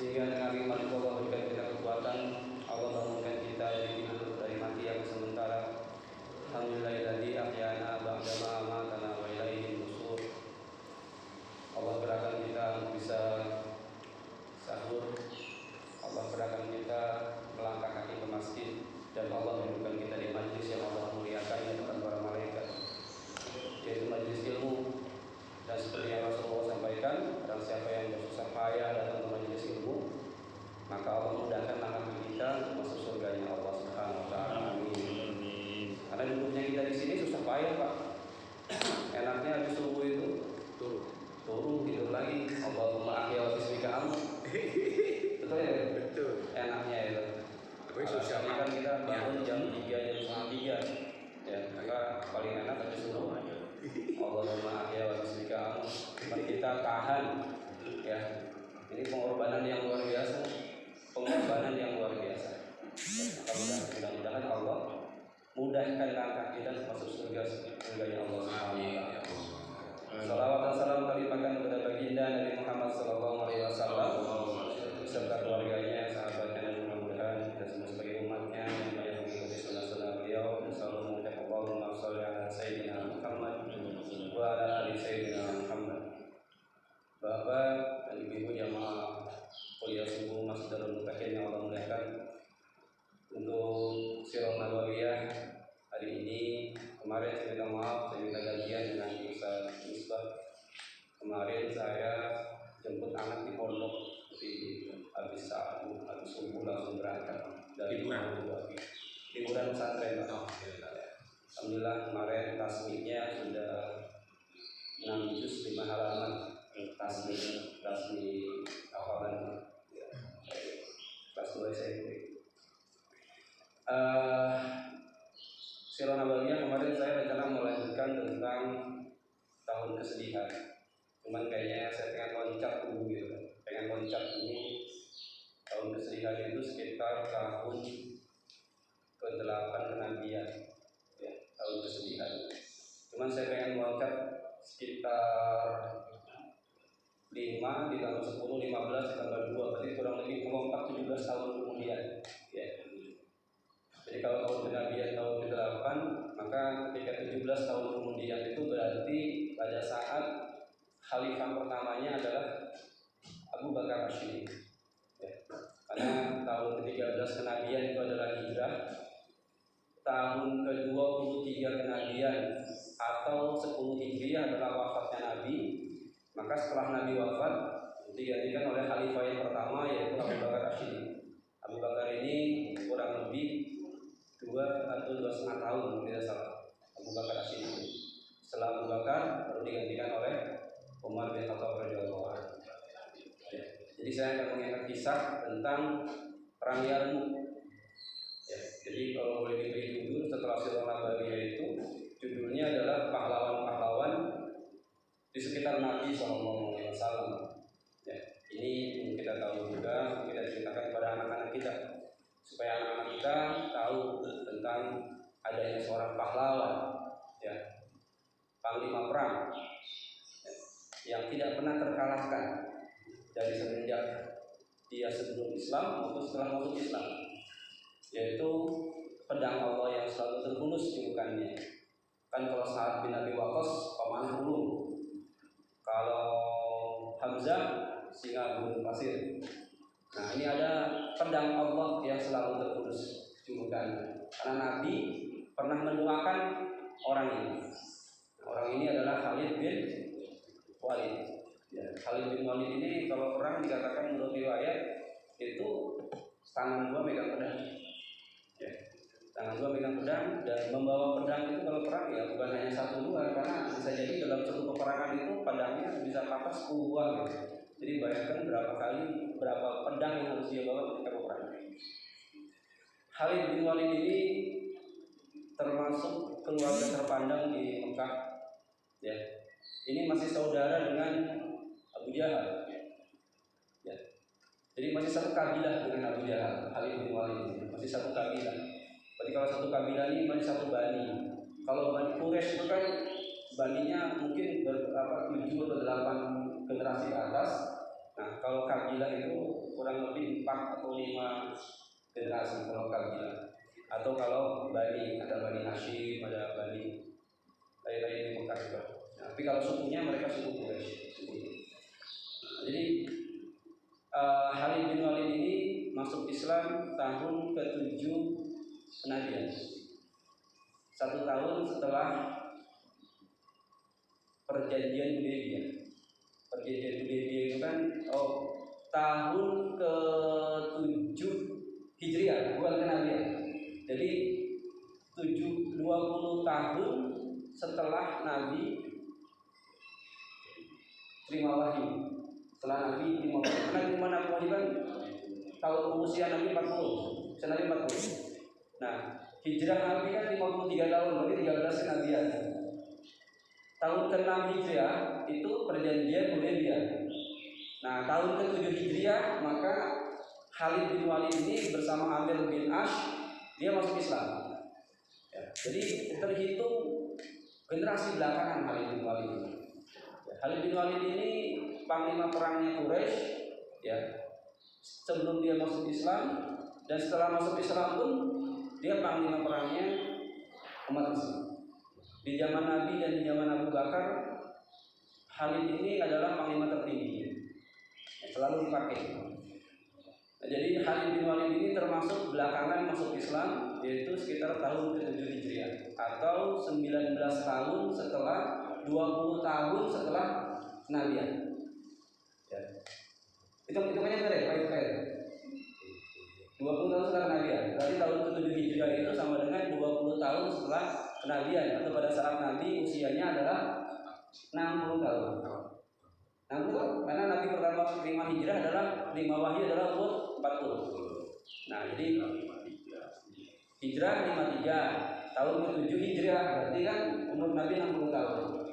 sehingga dengan nikmat itu Allah berikan kita kekuatan, Allah bangunkan kita dari tidur dari mati yang sementara. Alhamdulillahilladzi ahyana ba'da ma amatana wa ilaihi nusyur. Allah gerakan kita untuk bisa sahur, Allah gerakan kita melangkah kaki ke masjid, dan Allah menunjukkan kita di majlis yang Allah muliakan di depan para malaikat, yaitu majlis ilmu. Dan seperti yang Rasulullah sampaikan, barang siapa yang bersusah payah datang ke majlis ilmu, maka Allah mudahkan langkah kita untuk masuk surganya Allah Subhanahu wa taala. Amin. Karena duduknya kita di sini susah payah, Pak. Enaknya habis subuh itu turun tidur lagi. Allahumma ahya wa bismika amut. Betul ya? Betul. Enaknya itu. Tapi susah kan kita bangun jam 3, jam setengah 3. Ya, maka paling enak habis subuh. Allahumma ahya wa bismika amut. Kita tahan. Ya. Ini pengorbanan yang luar biasa. Pengorbanan yang luar biasa. Mudah-mudahan Allah mudahkan langkah kita masuk surga surganya Allah Subhanahu wa taala. Salawat dan salam terlimpahkan kepada baginda Nabi Muhammad sallallahu alaihi wasallam beserta keluarganya, sahabatnya, dan mudah-mudahan kita semua sebagai umatnya yang banyak mengikuti sunnah-sunnah beliau dan selalu mengucap Allahumma shalli ala sayyidina Muhammad wa ala ali sayyidina Muhammad. Bapak dan ibu jamaah kuliah subuh Masjid Darul Mutakin yang Allah muliakan, untuk Sirah Nabawiyah hari ini, kemarin saya minta maaf, saya minta gantian dengan Ustaz Misbah. Kemarin saya jemput anak di pondok, di habis subuh langsung berangkat dari liburan pesantren. Alhamdulillah kemarin tasmihnya sudah 6 juz 5 halaman tasmih hafalan kelas 2 SMP. Sirah Nabawiyah kemarin saya rencana melanjutkan tentang tahun kesedihan. Cuman kayaknya saya pengen loncat dulu gitu. Pengen loncat dulu tahun kesedihan itu sekitar tahun ke-8 kenabian. Ya, tahun kesedihan. Cuman saya pengen loncat sekitar 5 ditambah 10, 15 ditambah 2, berarti kurang lebih melompat 17 tahun kemudian. Ya. Jadi kalau tahun kenabian tahun ke-8, maka ketika 17 tahun kemudian itu berarti pada saat khalifah pertamanya adalah Abu Bakar As-Siddiq. Ya. Karena tahun ke-13 kenabian itu adalah hijrah, tahun ke-23 kenabian atau 10 Hijriah adalah wafatnya Nabi. Maka setelah Nabi wafat digantikan oleh khalifah yang pertama, yaitu Abu Bakar As-Siddiq. Abu Bakar ini kurang lebih 2 atau 2,5 tahun tidak salah, Abu Bakar As-Siddiq. Setelah Abu Bakar baru digantikan oleh Umar bin Khattab radhiyallahu anhu. Jadi saya akan mengangkat kisah tentang perang Yarmuk. Ya, jadi kalau boleh diberi judul setelah Sirah Nabawiyah itu, judulnya adalah pahlawan-pahlawan di sekitar Nabi SAW. Ya, ini kita tahu juga, kita ceritakan kepada anak-anak kita supaya anak-anak kita tahu tentang adanya seorang pahlawan, ya, panglima perang, ya, yang tidak pernah terkalahkan dari semenjak dia sebelum Islam maupun setelah masuk Islam, yaitu pedang Allah yang selalu terhunus di mukanya. Kan kalau Sa'ad bin Abi Waqqas pemanah ulung, kalau Hamzah singa gurun pasir. Nah, ini ada pedang Allah yang selalu terhunus di mukanya. Karena Nabi pernah mendoakan orang ini. Orang ini adalah Khalid bin Walid. Ya, Khalid bin Walid ini kalau perang dikatakan menurut riwayat itu tangan dua megang pedang. Ya, tangan dua megang pedang, dan membawa pedang itu kalau perang ya bukan hanya 1 2, karena bisa jadi dalam satu peperangan itu pedangnya bisa patah 10 buah gitu. Jadi bayangkan berapa pedang yang harus dia bawa ketika peperangan. Khalid bin Walid ini termasuk keluarga terpandang di Mekah. Ya, ini masih saudara dengan Abu Jahal. Ya. Jadi masih satu kabilah dengan Abu Jahal. Khalid bin Walid ini masih satu kabilah. Berarti kalau satu kabilah ini masih satu bani. Kalau Bani Quraisy itu kan baninya mungkin 7 atau 8 generasi ke atas. Nah, kalau kabilah itu kurang 4 atau 5 generasi kalau kabilah, atau kalau Bani, ada Bani Hashim, ada Bani lain-lain di Mekah juga. Nah, tapi kalau sukunya mereka suku Quraisy. Jadi Khalid bin Walid ini masuk Islam tahun ke-7 kenabian, 1 tahun setelah perjanjian Hudaybiyah. Perjanjian Hudaybiyah itu kan tahun ke-7 Hijriah, bukan kenabian. Jadi 20 tahun setelah Nabi terima wahyu. Setelah Nabi terima wahyu, Nabi mana wahyu kan tahun usia Nabi 40, Nabi 40. Nah, hijrah Nabi kan 53 tahun, berarti 13 kenabian. Tahun ke-6 Hijriah itu perjanjian Hudaybiyah. Nah, tahun ke-7 Hijriah maka Khalid bin Walid ini bersama Amir bin Ash dia masuk Islam. Ya, jadi terhitung generasi belakangan Khalid bin Walid. Ya, Khalid bin Walid ini panglima perangnya Quraisy, ya, sebelum dia masuk Islam, dan setelah masuk Islam pun dia panglima perangnya umat Islam. Di zaman Nabi dan di zaman Abu Bakar, Khalid ini adalah panglima tertinggi, selalu dipakai. Nah, jadi Khalid bin Walid ini termasuk belakangan masuk Islam, yaitu sekitar tahun ke-7 Hijriah atau 19 tahun setelah 20 tahun setelah kenabian. Ya. Hitungannya benar ya, baik-baik. 20 tahun setelah kenabian, berarti tahun ke-7 Hijriah itu sama dengan 20 tahun setelah kenabian, atau pada saat Nabi usianya adalah 60 tahun. 60 tahun, karena Nabi pertama terima hijrah adalah terima wahyu adalah umur 40. Nah, jadi hijrah 53, tahun ke-7 hijrah, berarti kan umur Nabi 60 tahun.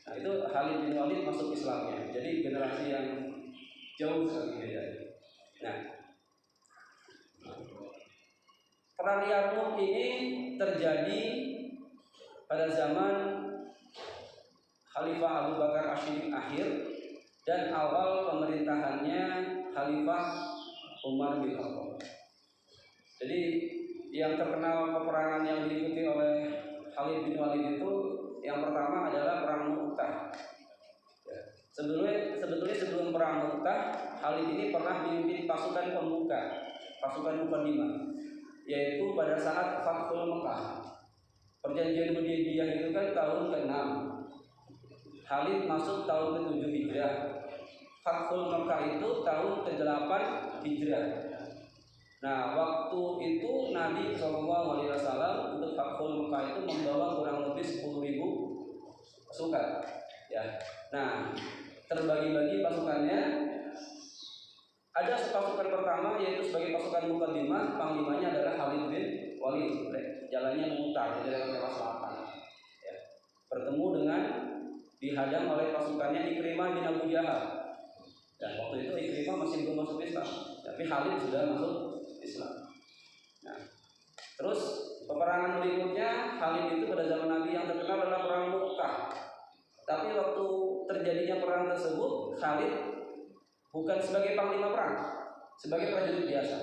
Nah, itu Khalid bin Walid masuk Islamnya. Jadi generasi yang jauh sekali beda. Nah, perang Yarmuk ini terjadi pada zaman Khalifah Abu Bakar Ash-Shiddiq akhir dan awal pemerintahannya Khalifah Umar bin Khattab. Jadi yang terkenal peperangan yang diikuti oleh Khalid bin Walid itu yang pertama adalah perang Mu'tah. Sebetulnya sebelum perang Mu'tah, Khalid ini pernah memimpin pasukan pembuka, pasukan Muqaddimah, yaitu pada saat Fathul Mekah. Perjanjian Hudaybiyah itu kan tahun ke-6. Khalid masuk tahun ke-7 Hijrah. Fathul Mekah itu tahun ke-8 Hijrah. Nah, waktu itu Nabi SAW untuk Fathul Mekah itu membawa kurang lebih 10.000 pasukan. Ya. Nah, terbagi-bagi pasukannya. Ada pasukan pertama yaitu sebagai pasukan Muqaddimah, panglimanya adalah Khalid bin Walid. Jalannya memutar dari arah selatan. Ya. Bertemu dengan dihadang oleh pasukannya Ikrimah bin Abu Jahal. Dan waktu itu Ikrimah masih belum masuk Islam, tapi Khalid sudah masuk Islam. Nah, terus peperangan berikutnya Khalid itu pada zaman Nabi yang terkenal adalah perang Mu'tah. Tapi waktu terjadinya perang tersebut, Khalid bukan sebagai panglima perang, sebagai prajurit biasa.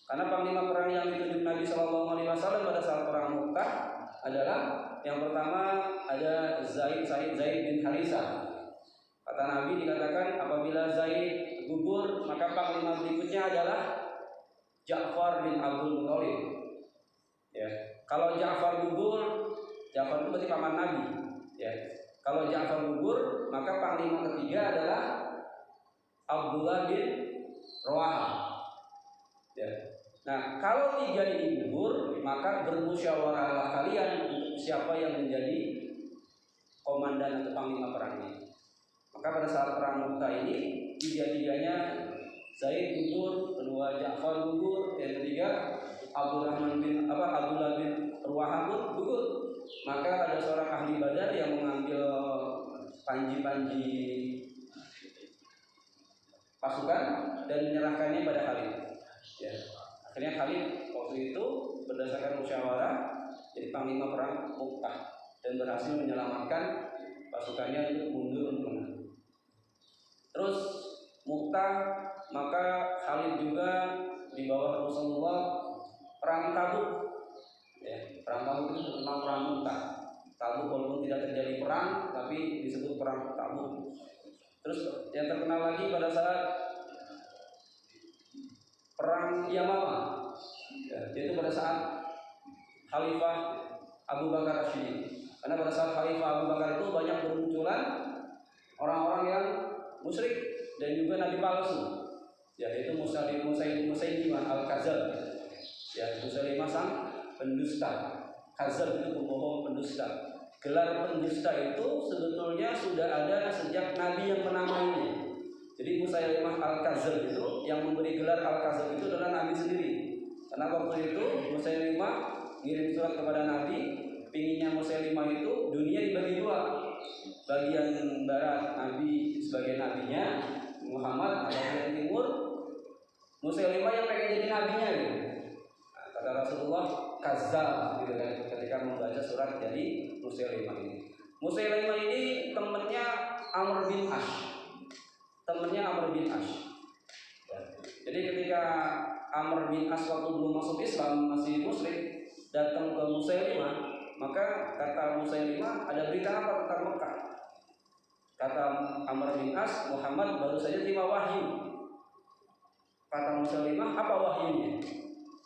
Karena panglima perang yang ditunjuk Nabi SAW pada saat perang Mu'tah adalah yang pertama ada Zaid bin Harithah. Kata Nabi dikatakan apabila Zaid gugur maka panglima berikutnya adalah Ja'far bin Abdul Muthalib. Ya, kalau Ja'far gugur, Ja'far itu berarti paman Nabi. Ya, kalau Ja'far gugur maka panglima ketiga adalah Abdullah bin Rawaha. Ya. Nah, kalau 3 ini gugur, maka bermusyawarahlah kalian untuk siapa yang menjadi komandan atau panglima perangnya. Maka pada saat perang Mu'tah ini, 3-3-nya Zaid gugur, kedua Ja'far gugur, yang ketiga Abdullah bin Rawaha gugur. Maka ada seorang ahli Badar yang mengambil panji-panji pasukan dan menyerahkannya pada Khalid. Ya. Akhirnya Khalid waktu itu berdasarkan musyawarah jadi panglima perang Mu'tah dan berhasil menyelamatkan pasukannya untuk mundur menang. Terus Mu'tah maka Khalid juga di bawah Rasulullah perang Tabuk. Ya, perang Tabuk itu tentang perang muka. Tabuk walaupun tidak terjadi perang, tapi disebut perang Tabuk. Terus yang terkenal lagi pada saat perang Yamama, ya, yaitu pada saat Khalifah Abu Bakar Asyidi. Karena pada saat Khalifah Abu Bakar itu banyak bermunculan orang-orang yang musyrik dan juga nabi palsu, yaitu Musailimah al-Kadzdzab, ya, Musailimah sang pendusta. Kadzdzab itu pembohong, pendusta. Gelar pendusta itu sebetulnya sudah ada sejak nabi yang menamainya. Jadi Musailimah al-Kadzdzab itu yang memberi gelar al-Kadzdzab itu adalah nabi sendiri. Karena waktu itu Musailimah ngirim surat kepada nabi, pinginnya Musailimah itu dunia dibagi dua. Bagian barat nabi sebagai nabinya Muhammad, bagian timur Musailimah yang pengen jadi nabinya gitu. Nah, kata Rasulullah kadzdzab gitu kan ketika membaca surat dari Musailimah ini. Musailimah ini temannya Amr bin As. Temannya Amr bin As. Ya. Jadi ketika Amr bin As waktu belum masuk Islam, masih musyrik, datang ke Musailimah, maka kata Musailimah, ada berita apa tentang Mekah? Kata Amr bin As, Muhammad baru saja terima wahyu. Kata Musailimah, apa wahyunya?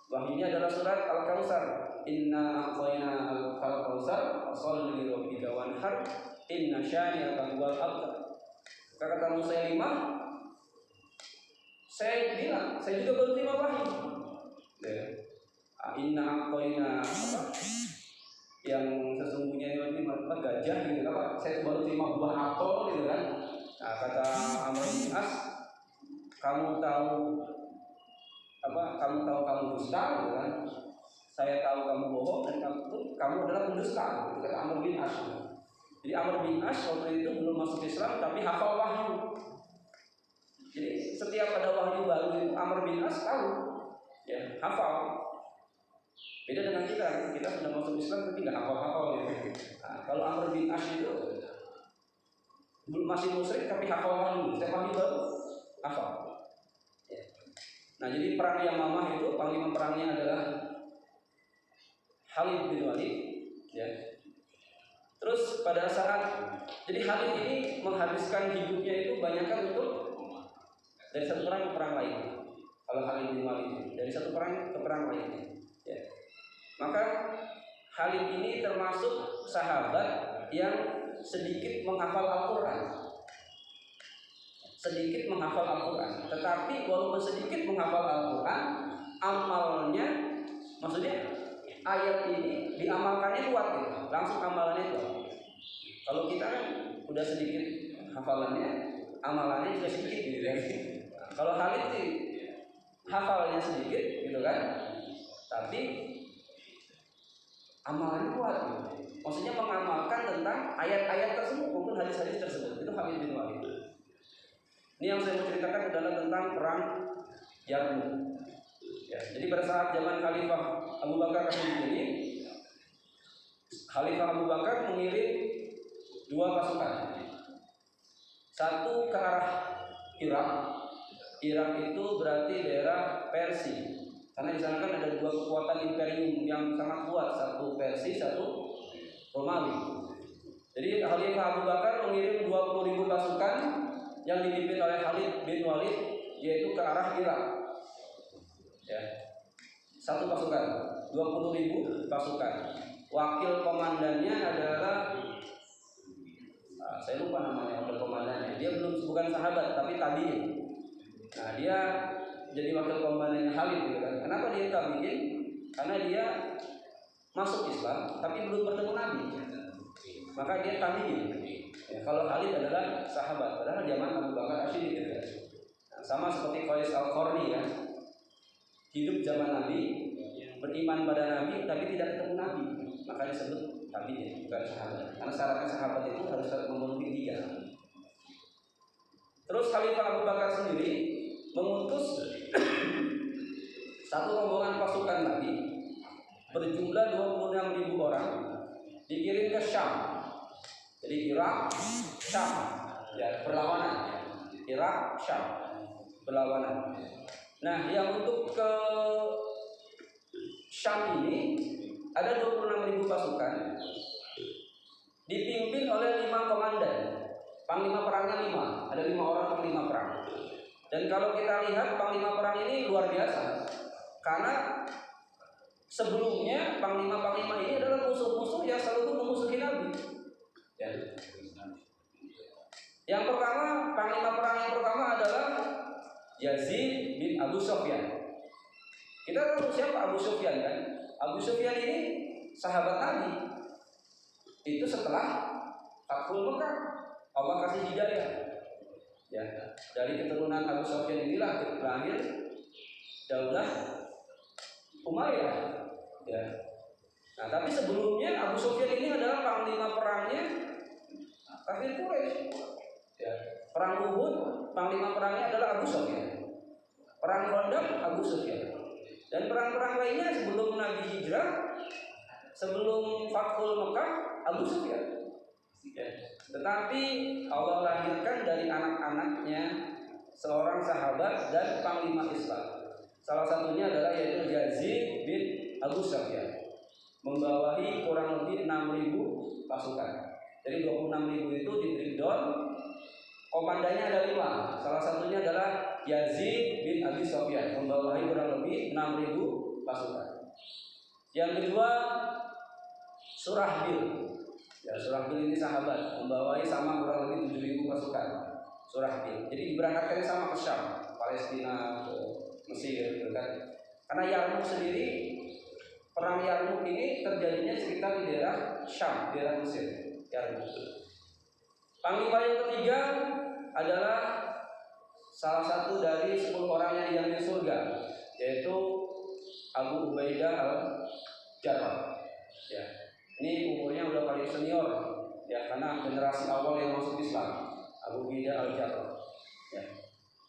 Wahyunya adalah surat Al-Kautsar. Inna a'tayna al-Kautsar fasholli li rabbika wanhar inna syani'aka huwal abtar. Kata Musailimah, saya bilang, saya juga baru terima wahyu. Inna a'tayna yang sesungguhnya ini gajah gitu apa? Saya baru terima buah apel gitu kan. Nah, kata Amr bin As, kamu tahu apa? Kamu dusta gitu kan? Saya tahu kamu bohong dan kamu adalah pendusta. Itu kata Amr bin As. Jadi Amr bin As waktu itu belum masuk Islam tapi hafal wahyu. Jadi setiap ada wahyu baru itu Amr bin As tahu, ya hafal. Beda dengan kita sudah masuk Islam tapi nggak hafal-hafal ya. Nah, kalau Amr bin As itu masih musyrik tapi hafal wahyu. Setiap wahyu baru hafal. Ya. Nah jadi perang Yamamah itu panglima perangnya adalah Khalid bin Walid, ya. Terus pada saat jadi Khalid ini menghabiskan hidupnya itu banyakkan untuk dari satu perang ke perang lain. Kalau Khalid bin Walid dari satu perang ke perang lainnya, ya. Maka Khalid ini termasuk sahabat yang sedikit menghafal Al-Quran. Sedikit menghafal Al-Quran. Tetapi walaupun sedikit menghafal Al-Quran, amalnya, maksudnya ayat ini diamalkannya kuat gitu. Langsung amalannya kuat. Kalau kita kan udah sedikit hafalannya, amalannya juga sedikit gitu kan. Kalau Khalid sih hafalnya sedikit gitu kan, tapi amalannya kuat gitu. Maksudnya mengamalkan tentang ayat-ayat tersebut maupun hadis-hadis tersebut. Itu Khalid bin Walid. Ini yang saya mau ceritakan adalah tentang perang Yarmuk. Ya, jadi pada saat zaman Khalifah Abu Bakar ini, Khalifah Abu Bakar mengirim dua pasukan. Satu ke arah Irak. Irak itu berarti daerah Persia. Karena di sana kan ada dua kekuatan imperium yang sangat kuat, satu Persia, satu Romawi. Jadi Khalifah Abu Bakar mengirim 20.000 pasukan yang dipimpin oleh Khalid bin Walid, yaitu ke arah Irak. Ya. Satu pasukan, 20.000 pasukan. Wakil komandannya adalah saya lupa namanya wakil komandannya. Dia bukan sahabat tapi tabi'in. Nah, dia jadi wakil komandannya Khalid gitu kan. Kenapa dia tabi'in? Karena dia masuk Islam tapi belum bertemu Nabi. Maka dia tabi'in. Ya, kalau Khalid adalah sahabat, padahal zaman Abu Bakar Asyidi gitu kan. Nah, sama seperti Qais Al-Qarni ya. Hidup zaman Nabi, beriman pada Nabi tapi tidak ketemu Nabi. Maka disebut tabi'in, bukan sahabat. Karena syaratnya sahabat itu harus memenuhi 3. Terus Khalifah Abu Bakar sendiri mengutus satu rombongan pasukan Nabi berjumlah 26.000 orang dikirim ke Syam. Jadi Irak, Syam, ya berlawanan. Irak, Syam berlawanan. Nah, yang untuk ke Syam ini ada 26.000 pasukan dipimpin oleh 5 komandan. Panglima perangnya 5, ada 5 orang panglima perang. Dan kalau kita lihat panglima perang ini luar biasa, karena sebelumnya panglima-panglima ini adalah musuh-musuh yang selalu memusuhi Nabi. Ya. Yang pertama, panglima perang yang pertama adalah Yazid bin Abu Sufyan. Kita tahu siapa Abu Sufyan kan? Abu Sufyan ini sahabat Nabi. Itu setelah Fathul Mekah, Allah kasih hidayah. Ya, dari keturunan Abu Sufyan inilah lahir Daulah Umayyah. Ya. Nah, tapi sebelumnya Abu Sufyan ini adalah panglima perangnya kafir Quraisy. Ya. Perang Uhud, panglima perangnya adalah Abu Sufyan. Perang Khandaq Abu Sufyan. Dan perang-perang lainnya sebelum Nabi hijrah, sebelum Fathul Mekah, Abu Sufyan. Ya. Tetapi Allah lahirkan dari anak-anaknya seorang sahabat dan panglima Islam. Salah satunya adalah yaitu Yazid bin Abu Sufyan, membawahi kurang lebih 6.000 pasukan. Jadi 26.000 itu di breakdown. Komandannya ada 5. Salah satunya adalah Yazid bin Abi Sufyan, membawahi kurang lebih 6.000 pasukan. Yang kedua, Surahbil. Ya, Surahbil ini sahabat, membawahi sama kurang lebih 7.000 pasukan. Surahbil. Jadi diberangkatkan sama ke Syam, Palestina, ke Mesir, gitu kan. Karena Yarmuk sendiri, perang Yarmuk ini terjadinya sekitar di daerah Syam, daerah Mesir, Yarmuk. Panglima yang ketiga adalah salah satu dari 10 orang yang dijamin surga, yaitu Abu Ubaidah al-Jarrah. Ya, ini umurnya udah paling senior, ya, karena generasi awal yang masuk Islam, Abu Ubaidah al-Jarrah. Ya.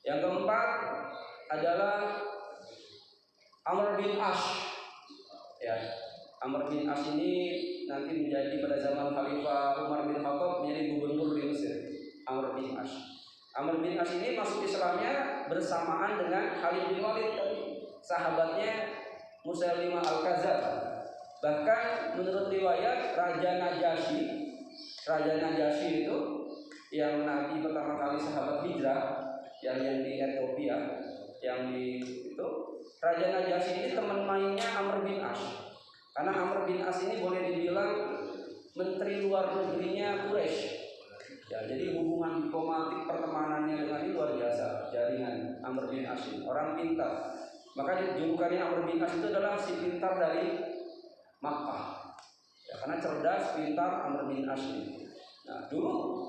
Yang keempat adalah Amr bin Ash. Ya, Amr bin Ash ini nanti menjadi pada zaman Khalifah Umar bin Khattab menjadi gubernur di Mesir. Amr bin Ash. Amr bin Ash ini masuk Islamnya bersamaan dengan Khalid bin Walid tadi, sahabatnya Musailimah al-Kadzdzab. Bahkan menurut riwayat Raja Najasyi itu yang Nabi pertama kali sahabat hijrah, yang di Ethiopia, yang di itu, Raja Najasyi ini teman mainnya Amr bin Ash. Karena Amr bin As ini boleh dibilang menteri luar negerinya Quraisy. Ya, jadi hubungan diplomatik pertemanannya dengan ini luar biasa. Jaringan Amr bin As ini orang pintar. Maka julukannya Amr bin As itu adalah si pintar dari Makkah. Ya, karena cerdas, pintar Amr bin As ini. Nah, dulu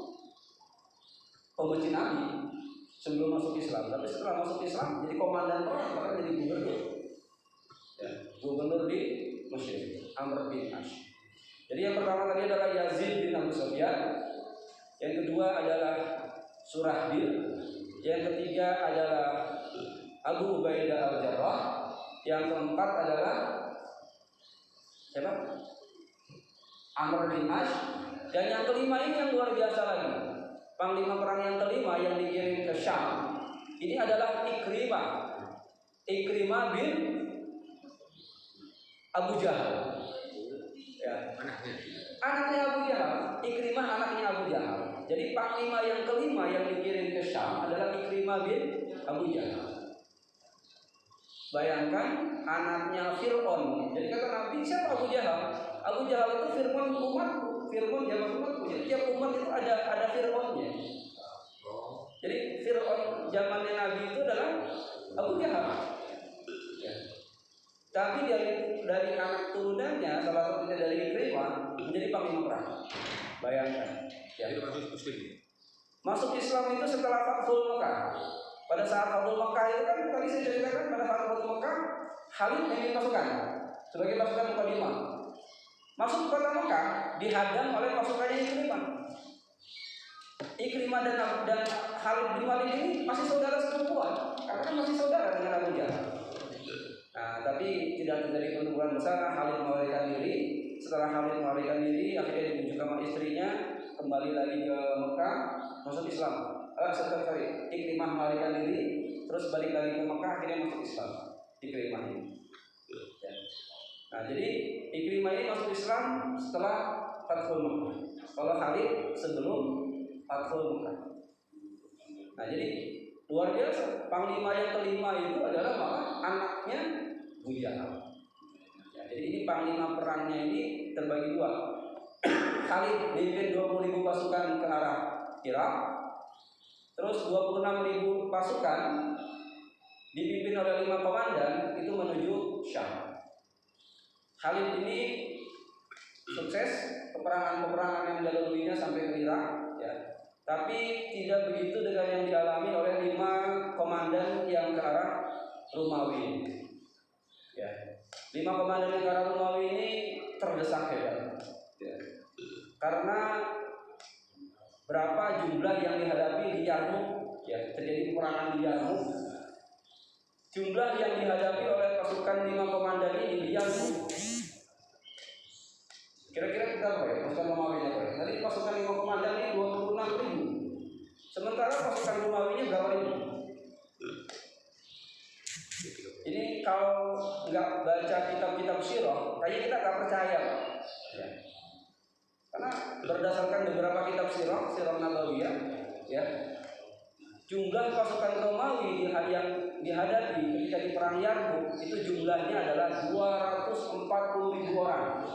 pembenci Nabi sebelum masuk Islam, tapi setelah masuk Islam jadi komandan perang, bahkan jadi gubernur. Ya, gubernur di Mesir, Amr bin Ash. Jadi yang pertama tadi adalah Yazid bin Abu Sufyan, yang kedua adalah Surahbil, yang ketiga adalah Abu Ubaidah al-Jarrah, yang keempat adalah siapa? Amr bin Ash, dan yang kelima ini yang luar biasa lagi. Panglima perang yang kelima yang dikirim ke Syam ini adalah Ikrimah bin Abu Jahal. Ya. Anaknya Abu Jahal. Ikrimah anaknya Abu Jahal. Jadi panglima yang kelima yang dikirim ke Syam adalah Ikrimah bin Abu Jahal. Bayangkan anaknya Fir'aun. Jadi kata Nabi, siapa Abu Jahal? Abu Jahal itu Fir'aun umatku, Fir'aun zaman umatku. Jadi tiap umat itu ada Fir'aunnya. Jadi Fir'aun zamannya Nabi itu adalah Abu Jahal. Ya. Tapi dari anak turunannya, salah satunya dari Ikrimah, menjadi panglima perang. Bayangkan. Ya. Itu masuk Muslim. Masuk Islam itu setelah Fathul Mekah. Pada saat Fathul Mekah itu kan tadi saya ceritakan, pada saat Fathul Mekah Khalid memimpin pasukan sebagai pasukan mukadimah. Masuk ke kota Mekah dihadang oleh pasukannya Ikrimah dan Khalid bin Walid ini masih saudara sepupuan, karena kan masih saudara dengan Abu Jahal. Nah, tapi tidak terjadi pertempuran besar. Khalid melarikan diri. Setelah Khalid melarikan diri, akhirnya dibujuk sama istrinya kembali lagi ke Mekah, masuk Islam. Ikrimah melarikan diri. terus balik lagi ke Mekah, akhirnya masuk Islam. Ikrimah ini. Ya. Nah, jadi Ikrimah ini masuk Islam setelah Fathul Mekah. Kalau Khalid sebelum Fathul Mekah. Nah, jadi luar biasa. Panglima yang kelima itu adalah malah anaknya Abu Jahal. Ya, jadi ini panglima perangnya ini terbagi dua. Khalid memimpin 20.000 pasukan ke arah Irak. Terus 26.000 pasukan dipimpin oleh 5 komandan itu menuju Syam. Khalid ini sukses peperangan-peperangan yang dilaluinya sampai ke Irak, ya. Tapi tidak begitu dengan yang dialami oleh 5 komandan yang ke arah Romawi. Ya. 5 komandan yang ke arah Romawi ini terdesak hebat. Ya. Karena berapa jumlah yang dihadapi di Yarmuk, ya, terjadi peperangan di Yarmuk. Jumlah yang dihadapi oleh pasukan 5 komandan ini di Yarmuk kira-kira berapa ya? Pasukan Romawi apa ya? Tadi pasukan 5 komandan ini 26.000. Sementara pasukan Romawinya berapa ribu? Ini kalau nggak baca kitab-kitab sirah, kayaknya kita nggak percaya, ya. Karena berdasarkan beberapa kitab sirah Nabawiyah, ya, jumlah pasukan Romawi yang dihadapi ketika di perang Yarmuk itu jumlahnya adalah 240.000 orang.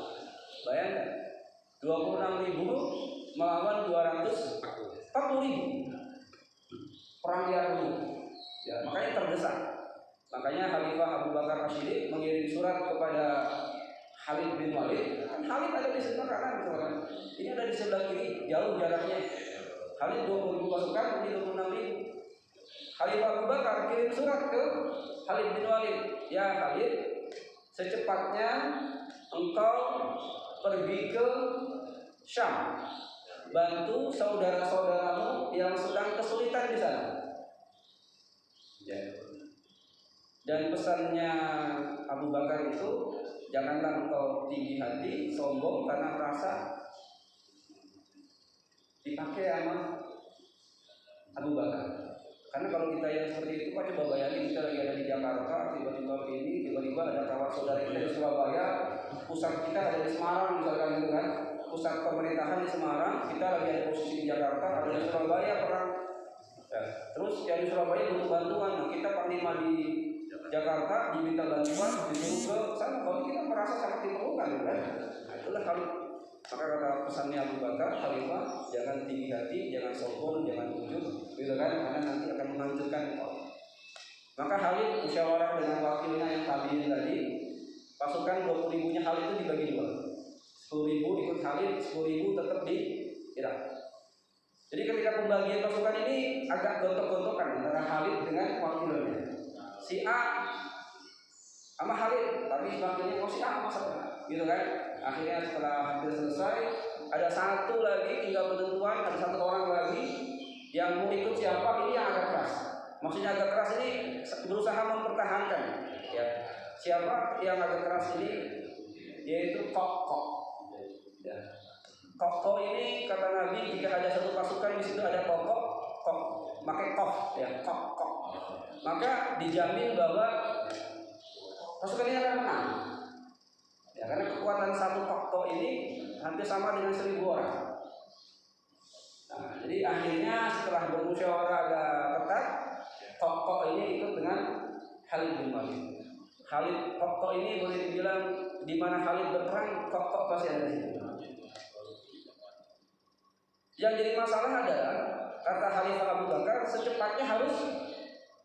Bayangkan, 26.000 melawan 240.000. Perang Yarmuk, ya, makanya terdesak. Makanya Khalifah Abu Bakar As-Siddiq mengirim surat kepada Khalid bin Walid. Khalid ada di sebelah kanan, misalkan. Ini ada di sebelah kiri, jauh jaraknya. Khalid 20.000 pasukan, ini 26.000. Khalifah Abu Bakar kirim surat ke Khalid bin Walid. Ya Khalid, secepatnya engkau pergi ke Syam, bantu saudara-saudaramu yang sedang kesulitan di sana. Ya. Dan pesannya Abu Bakar itu, janganlah engkau tinggi hati, sombong karena merasa dipakai sama Abu Bakar. Karena kalau kita yang seperti itu, Pak, coba bayangin kita lagi ada di Jakarta, tiba-tiba ada kawan saudara kita di Surabaya, pusat kita ada di Semarang, misalkan gitu kan, pusat pemerintahan di Semarang, kita lagi ada posisi di Jakarta, ada di Surabaya perang. Ya. Terus yang di Surabaya butuh bantuan, nah kita panglima di Jakarta diminta bantuan, disuruh ke sana. Kalau kita merasa sangat diperlukan, kan? Nah, itulah Khalid. Maka kata pesannya Abu Bakar, Khalifah, jangan tinggi hati, jangan sombong, jangan ujub, gitu kan? Karena nanti akan menghancurkan engkau. Maka Khalid musyawarah dengan wakilnya yang tabiin tadi, pasukan 20.000-nya Khalid itu dibagi dua. 10.000 ikut Khalid, 10.000 tetap di Irak. Jadi ketika pembagian pasukan ini agak gontok-gontokan antara Khalid dengan wakilnya. Si A sama Khalid, tapi wakilnya si A masa, gitu kan? Akhirnya setelah hampir selesai, ada satu lagi tinggal penentuan, ada satu orang lagi yang mau ikut siapa, ini yang agak keras. Maksudnya agak keras ini berusaha mempertahankan, ya. Siapa yang agak keras ini? Yaitu Kok. Ya. Kok ini kata Nabi, jika ada satu pasukan di situ ada Kok, pakai Kof, ya, Kok. Maka dijamin bahwa pasukan ini akan menang. Ya, karena kekuatan satu Kok ini hampir sama dengan 1.000 orang. Nah, jadi akhirnya setelah bermusyawarah agak ketat, Kok ini ikut dengan Khalid bin Walid. Kok ini boleh dibilang di mana Khalid berperang, Kok pasti ada di situ. Yang jadi masalah adalah kata Khalifah Abu Bakar secepatnya harus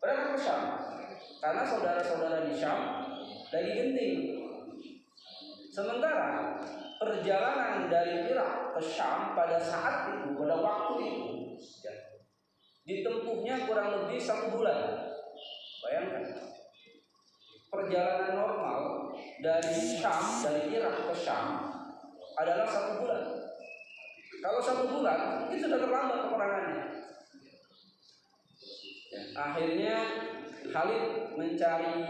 berangkat ke Syam, karena saudara-saudara di Syam lagi genting. Sementara perjalanan dari Irak ke Syam pada saat itu, pada waktu itu, ya, ditempuhnya kurang lebih 1 bulan. Bayangkan, perjalanan normal dari Syam, dari Irak ke Syam adalah 1 bulan. Kalau 1 bulan, itu sudah terlambat peperangannya. Ya, akhirnya Khalid mencari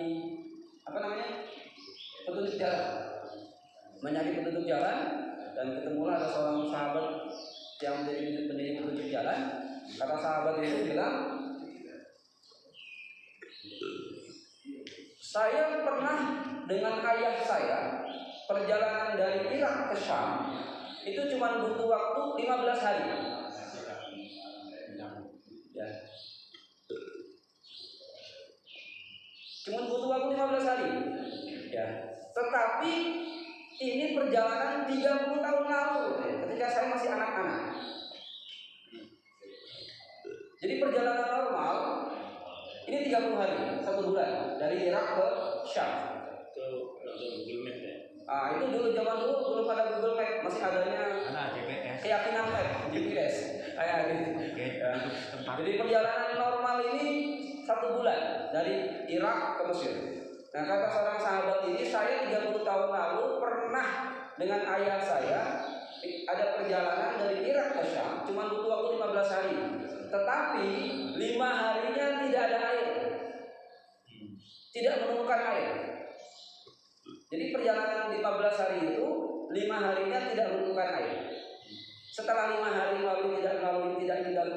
petunjuk jalan, dan ketemulah ada seorang sahabat yang menjadi petunjuk jalan. Kata sahabat itu bilang, Saya pernah dengan ayah saya perjalanan dari Irak ke Syam itu cuma butuh waktu 15 hari. Ya. Cuma butuh waktu 15 hari. Ya. Tetapi ini perjalanan 30 tahun lalu ketika saya masih anak-anak. Jadi perjalanan normal ini 30 hari, 1 bulan dari Irak ke Syam. Itu dulu zaman dulu belum ada Google Map, masih adanya GPS. Keyakinan Map, GPS. Kayak gitu. Jadi perjalanan normal ini 1 bulan dari Irak ke Mesir. Nah, kata seorang sahabat ini, saya 30 tahun lalu pernah dengan ayah saya ada perjalanan dari Irak ke Syam, cuma butuh waktu 15 hari. Tetapi 5 harinya tidak ada air, tidak menemukan air. Jadi perjalanan 15 hari itu 5 harinya tidak menemukan air. Setelah 5 hari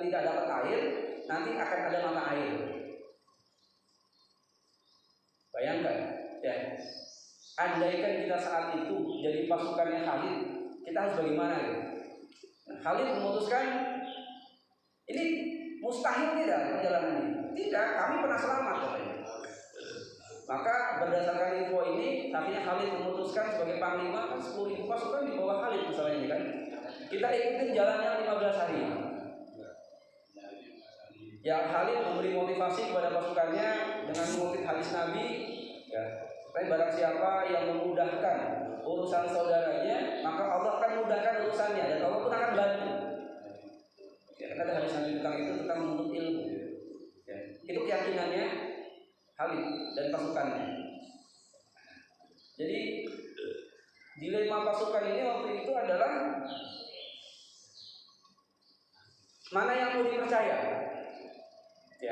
tidak dapat air, nanti akan ada mata air. Bayangkan, ya. Andaikan kita saat itu jadi pasukannya Khalid, kita harus bagaimana ya? Khalid memutuskan ini mustahil tidak perjalanan ini. Tidak, kami pernah selamat katanya. Maka berdasarkan info ini, akhirnya Khalid memutuskan sebagai panglima 10.000 pasukan di bawah Khalid misalnya ini kan. Kita ikutin jalannya 15 hari. Ya, Khalid memberi motivasi kepada pasukannya dengan mengutip hadis Nabi, ya, barang siapa yang memudahkan urusan saudaranya, maka Allah akan mudahkan urusannya dan Allah pun akan bantu. Ya, ada hadis Nabi tentang itu, tentang menuntut ilmu. Ya, itu keyakinannya Khalid dan pasukannya. Jadi dilema pasukan ini waktu itu adalah mana yang mau dipercaya? Ya,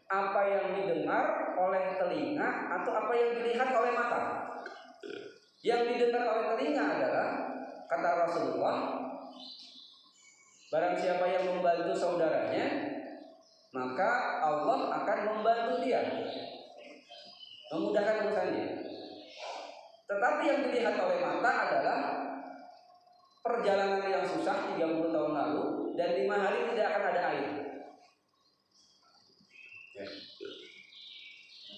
apa yang didengar oleh telinga atau apa yang dilihat oleh mata? Yang didengar oleh telinga adalah kata Rasulullah, barang siapa yang membantu saudaranya, maka Allah akan membantu dia, memudahkan urusannya. Tetapi yang dilihat oleh mata adalah perjalanan yang susah 30 tahun lalu dan 5 hari tidak akan ada air. Ya.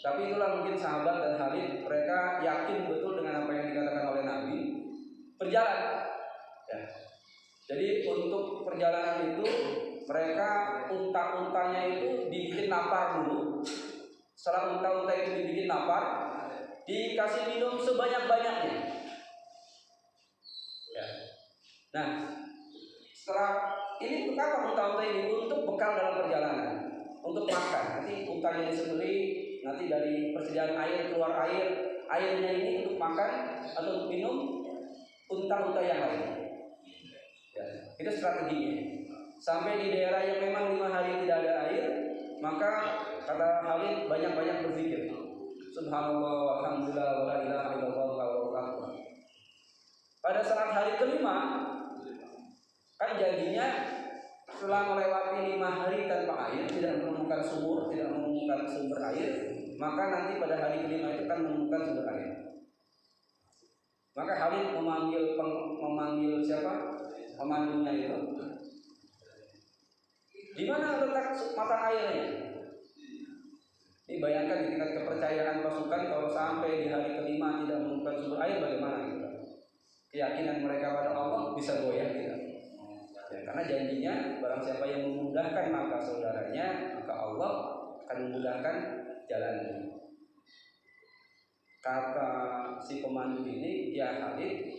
Tapi itulah mungkin sahabat dan Khalid, mereka yakin betul dengan apa yang dikatakan oleh Nabi, berjalan. Ya. Jadi untuk perjalanan itu mereka unta-untanya itu dibikin lapar dulu. Setelah unta-unta itu dibikin lapar, dikasih minum sebanyak-banyaknya. Ya. Nah, setelah ini untuk apa unta-unta ini? Untuk bekal dalam perjalanan, untuk makan. Nanti untanya disembelih, nanti dari persediaan air keluar air, airnya ini untuk makan atau untuk minum unta-unta yang lain. Ya, itu strateginya. Sampai di daerah yang memang 5 hari tidak ada air, maka kata Khalid banyak-banyak berpikir, subhanallah, alhamdulillah, wa la ilaha illallah, wallahu akbar. Pada saat hari kelima, kan janjinya setelah melewati 5 hari tanpa air, tidak menemukan sumur, tidak menemukan sumber air, maka nanti pada hari kelima itu akan menemukan sumber air. Maka Khalid memanggil siapa? Pemandunya itu. Di mana letak mata airnya? Ini bayangkan di tingkat kepercayaan pasukan, kalau sampai di hari kelima tidak menemukan sumber air, bagaimana kita? Keyakinan mereka pada Allah bisa goyah tidak? Ya, karena janjinya barang siapa yang memudahkan maka saudaranya, maka Allah akan memudahkan jalannya. Kata si pemandu ini, ya Khalid,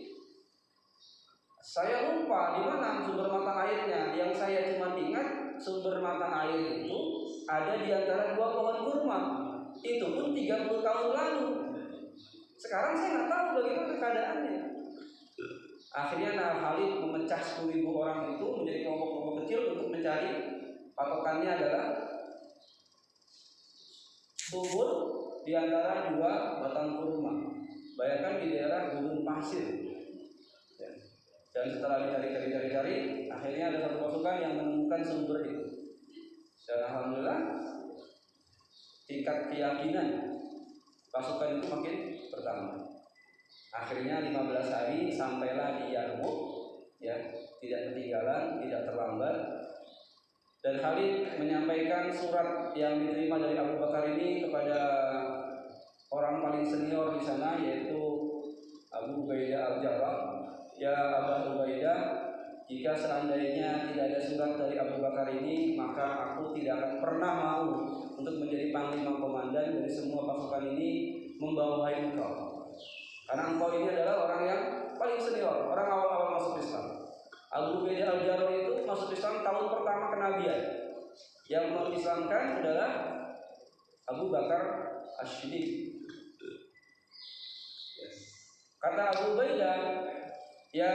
saya lupa di mana sumber mata airnya. Yang saya cuma ingat sumber mata air itu ada di antara 2 pohon kurma. Itu pun 30 tahun lalu. Sekarang saya nggak tahu bagaimana keadaannya. Akhirnya Khalid memecah 10.000 orang itu menjadi kelompok-kelompok kecil untuk mencari. Patokannya adalah sumur di antara 2 batang kurma. Bayangkan di daerah gunung pasir. Dan setelah dicari, akhirnya ada satu pasukan yang menemukan sumber itu. Dan alhamdulillah tingkat keyakinan pasukan itu makin bertambah. Akhirnya 15 hari sampailah di Yarmuk, ya, tidak ketinggalan, tidak terlambat. Dan Khalid menyampaikan surat yang diterima dari Abu Bakar ini kepada orang paling senior di sana, yaitu Abu Ubaidah Al-Jarrah. Ya Abu Ubaidah, jika seandainya tidak ada surat dari Abu Bakar ini, maka aku tidak akan pernah mau untuk menjadi panglima komandan dari semua pasukan ini membawahi engkau. Karena engkau ini adalah orang yang paling senior, orang awal-awal masuk Islam. Abu Ubaidah Al-Jarrah itu masuk Islam tahun pertama kenabian. Yang mengislamkan adalah Abu Bakar As-Siddiq. Kata Abu Ubaidah, ya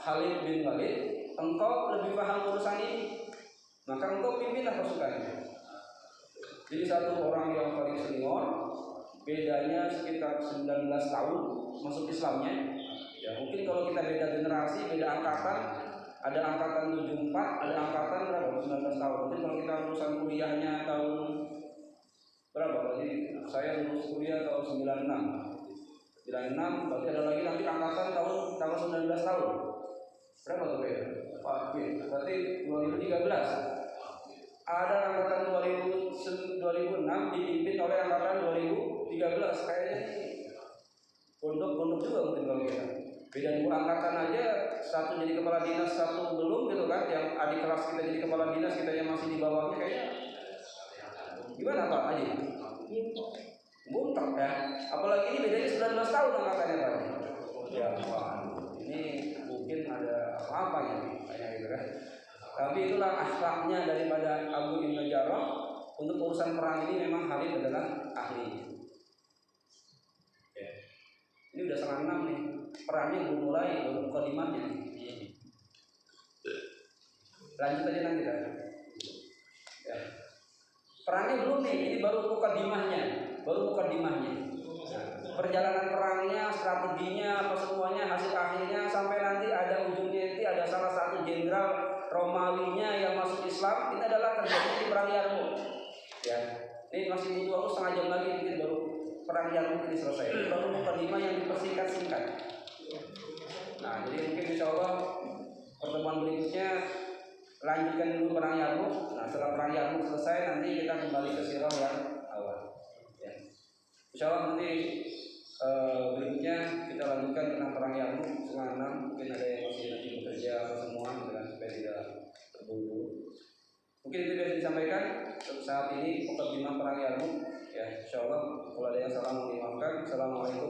Khalid bin Walid, engkau lebih paham urusan ini, maka engkau pimpinlah pasukannya. Jadi satu orang yang paling senior, bedanya sekitar 19 tahun masuk Islamnya. Ya mungkin kalau kita beda generasi, beda angkatan, ada angkatan 74, ada angkatan berapa? 19 tahun. Mungkin kalau kita lulusan kuliahnya tahun berapa? Berarti saya lulus kuliah tahun 96, berarti ada lagi nanti angkatan tahun 19 tahun. Berapa tuh ya? Pak, berarti 2013. Ada angkatan 2006 dipimpin oleh angkatan 2013. Kayaknya pondok juga mungkin kalau kita. Beda 2 angkatan aja, satu jadi kepala dinas, satu belum gitu kan. Yang adik kelas kita jadi kepala dinas, kita yang masih di bawahnya kayaknya. Gimana Pak Haji? Buntek ya. Apalagi ini bedanya 19 tahun angkatannya Pak Haji. Ya wah, ini mungkin ada apa-apanya nih, kayak gitu kan. Tapi itulah akhlaknya daripada Abu Ibn Jarrah. Untuk urusan perang ini memang Khalid adalah ahli. Ya. Ini udah 5:30 nih. Perangnya belum mulai, baru mukadimahnya. Lanjut aja nanti kan. Ya. Perangnya belum nih, ini baru mukadimahnya. Nah, perjalanan perangnya, strateginya, apa semuanya, hasil akhirnya sampai nanti ada ujungnya nanti ada salah satu jenderal Romawinya yang masuk Islam. Ini adalah terjadi di perang Yarmuk. Ya, ini masih butuh waktu setengah jam lagi mungkin baru perang Yarmuk ini selesai. Ini baru mukadimah yang dipersingkat-singkat. Nah, jadi mungkin insya Allah pertemuan berikutnya lanjutkan dulu perang Yarmuk. Nah, setelah perang Yarmuk selesai nanti kita kembali ke sirah yang awal. Ya. Insya Allah nanti berikutnya kita lanjutkan tentang perang Yarmuk 5:30. Mungkin ada yang masih nanti bekerja semua dengan supaya tidak terburu-buru. Mungkin itu bisa disampaikan saat ini mukadimah perang Yarmuk. Ya, insya Allah kalau ada yang salah mohon dimaafkan. Assalamualaikum.